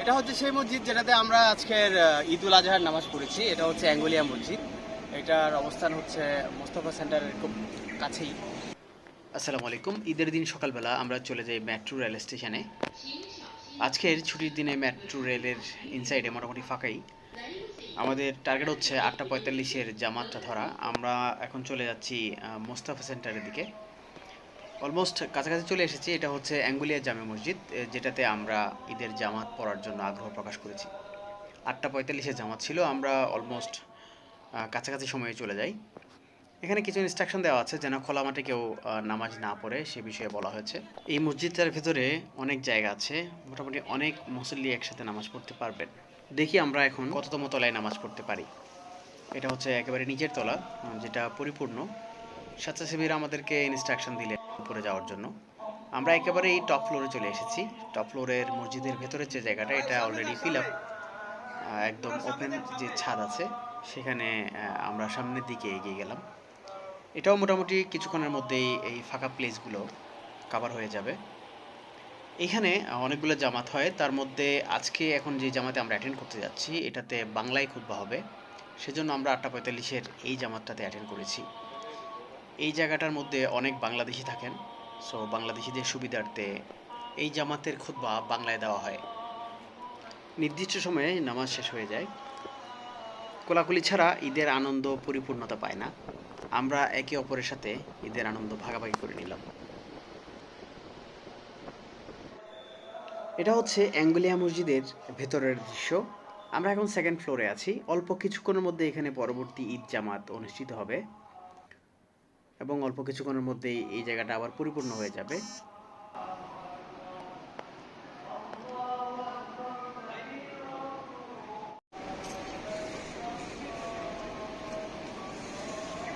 এটা হচ্ছে সেই মসজিদ যেটাতে আমরা আজকের ঈদ উল আজহার নামাজ পড়েছি। এটা হচ্ছে অ্যাঙ্গুলিয়া মসজিদ। এটার অবস্থান হচ্ছে মোস্তফা সেন্টারের খুব কাছেই। আসসালামু আলাইকুম। ঈদের দিন সকালবেলা আমরা চলে যাই মেট্রো রেল স্টেশনে। আজকের ছুটির দিনে মেট্রো রেলের ইনসাইডে মোটামুটি ফাঁকাই। আমাদের টার্গেট হচ্ছে 8:45-এর জামাতটা ধরা। আমরা এখন চলে যাচ্ছি মোস্তফা সেন্টারের দিকে। অলমোস্ট কাছাকাছি চলে এসেছি। এটা হচ্ছে অ্যাঙ্গুলিয়া জামে মসজিদ, যেটাতে আমরা ঈদের জামাত পড়ার জন্য আগ্রহ প্রকাশ করেছি। 8:45-এর জামাত ছিল, আমরা অলমোস্ট কাছাকাছি সময়ে চলে যাই। এখানে কিছু ইনস্ট্রাকশন দেওয়া আছে যেন খোলা মাঠে কেউ নামাজ না পড়ে, সে বিষয়ে বলা হয়েছে। এই মসজিদটার ভেতরে অনেক জায়গা আছে, মোটামুটি অনেক মুসল্লি একসাথে নামাজ পড়তে পারবেন। দেখি আমরা এখন কততম তলায় নামাজ পড়তে পারি। এটা হচ্ছে একেবারে নিচের তলা, যেটা পরিপূর্ণ। স্বেচ্ছাসেবীরা আমাদেরকে ইনস্ট্রাকশন দিলে উপরে যাওয়ার জন্য। আমরা একেবারে এই টপ ফ্লোরে চলে এসেছি। টপ ফ্লোরের মসজিদের ভেতরের যে জায়গাটা, এটা অলরেডি ফিল আপ। একদম ওপেন যে ছাদ আছে সেখানে আমরা সামনের দিকে এগিয়ে গেলাম। এটাও মোটামুটি কিছুক্ষণের মধ্যেই এই ফাঁকা প্লেসগুলো কভার হয়ে যাবে। এখানে অনেকগুলো জামাত হয়, তার মধ্যে আজকে এখন যে জামাতে আমরা অ্যাটেন্ড করতে যাচ্ছি এটাতে বাংলায় খুতবা হবে। সেজন্য আমরা 8:45-এর এই জামাতটাতে অ্যাটেন্ড করেছি। এই জায়গাটার মধ্যে অনেক বাংলাদেশি থাকেন, সো বাংলাদেশিদের সুবিধার্থে এই জামাতের খুতবা বাংলায় দেওয়া হয়। নির্দিষ্ট সময়ে নামাজ শেষ হয়ে যায়। কোলাকুলি ছাড়া ঈদের আনন্দ পরিপূর্ণতা পায় না। আমরা একে অপরের সাথে ঈদের আনন্দ ভাগাভাগি করে নিলাম। এটা হচ্ছে অ্যাঙ্গুলিয়া মসজিদের ভেতরের দৃশ্য। আমরা এখন সেকেন্ড ফ্লোরে আছি। অল্প কিছুক্ষণের মধ্যে এখানে পরবর্তী ঈদ জামাত অনুষ্ঠিত হবে এবং অল্প কিছুক্ষণের মধ্যেই এই জায়গাটা আবার পরিপূর্ণ হয়ে যাবে।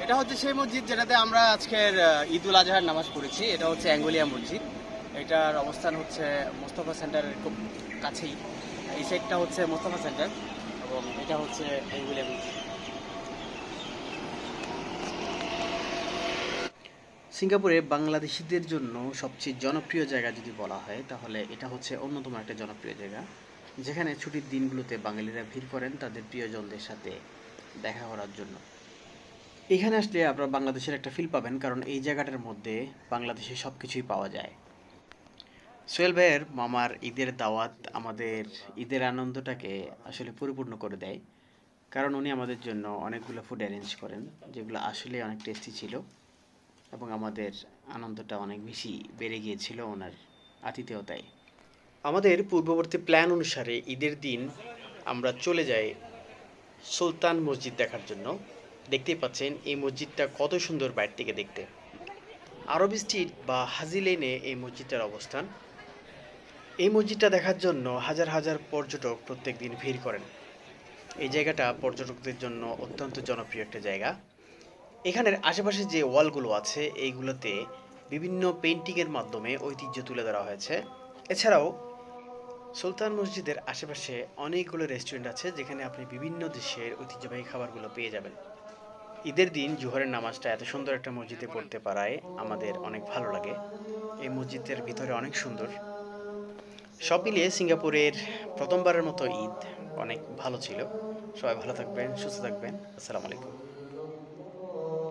এটা হচ্ছে সেই মসজিদ যেটাতে আমরা আজকের ঈদ উল আজহার নামাজ পড়েছি। এটা হচ্ছে অ্যাঙ্গুলিয়া মসজিদ। এটার অবস্থান হচ্ছে মোস্তফা সেন্টারের খুব কাছেই। এই সাইডটা হচ্ছে মোস্তফা সেন্টার এবং এটা হচ্ছে অ্যাঙ্গুলিয়া মসজিদ। সিঙ্গাপুরে বাংলাদেশিদের জন্য সবচেয়ে জনপ্রিয় জায়গা যদি বলা হয় তাহলে এটা হচ্ছে অন্যতম একটা জনপ্রিয় জায়গা, যেখানে ছুটির দিনগুলোতে বাঙালিরা ভিড় করেন তাদের প্রিয়জনদের সাথে দেখা করার জন্য। এখানে আসলে আপনারা বাংলাদেশের একটা ফিল পাবেন, কারণ এই জায়গাটার মধ্যে বাংলাদেশের সব কিছুই পাওয়া যায়। সোহেল ভাইয়ের মামার ঈদের দাওয়াত আমাদের ঈদের আনন্দটাকে আসলে পরিপূর্ণ করে দেয়, কারণ উনি আমাদের জন্য অনেকগুলো ফুড অ্যারেঞ্জ করেন যেগুলো আসলে অনেক টেস্টি ছিল এবং আমাদের আনন্দটা অনেক বেশি বেড়ে গিয়েছিল ওনার আতিথেয়তায়। আমাদের পূর্ববর্তী প্ল্যান অনুসারে ঈদের দিন আমরা চলে যাই সুলতান মসজিদ দেখার জন্য। দেখতেই পাচ্ছেন এই মসজিদটা কত সুন্দর বাইরে থেকে দেখতে। আরব স্ট্রিট বা হাজি লেনে এই মসজিদটার অবস্থান। এই মসজিদটা দেখার জন্য হাজার হাজার পর্যটক প্রত্যেক দিন ভিড় করেন। এই জায়গাটা পর্যটকদের জন্য অত্যন্ত জনপ্রিয় একটা জায়গা। এখানের আশেপাশে যে ওয়ালগুলো আছে এইগুলোতে বিভিন্ন পেন্টিংয়ের মাধ্যমে ঐতিহ্য তুলে ধরা হয়েছে। এছাড়াও সুলতান মসজিদের আশেপাশে অনেকগুলো রেস্টুরেন্ট আছে যেখানে আপনি বিভিন্ন দেশের ঐতিহ্যবাহী খাবারগুলো পেয়ে যাবেন। ঈদের দিন জোহরের নামাজটা এত সুন্দর একটা মসজিদে পড়তে পারায় আমাদের অনেক ভালো লাগে। এই মসজিদের ভিতরে অনেক সুন্দর। সব মিলিয়ে সিঙ্গাপুরের প্রথমবারের মতো ঈদ অনেক ভালো ছিল। সবাই ভালো থাকবেন, সুস্থ থাকবেন। আসসালামু আলাইকুম।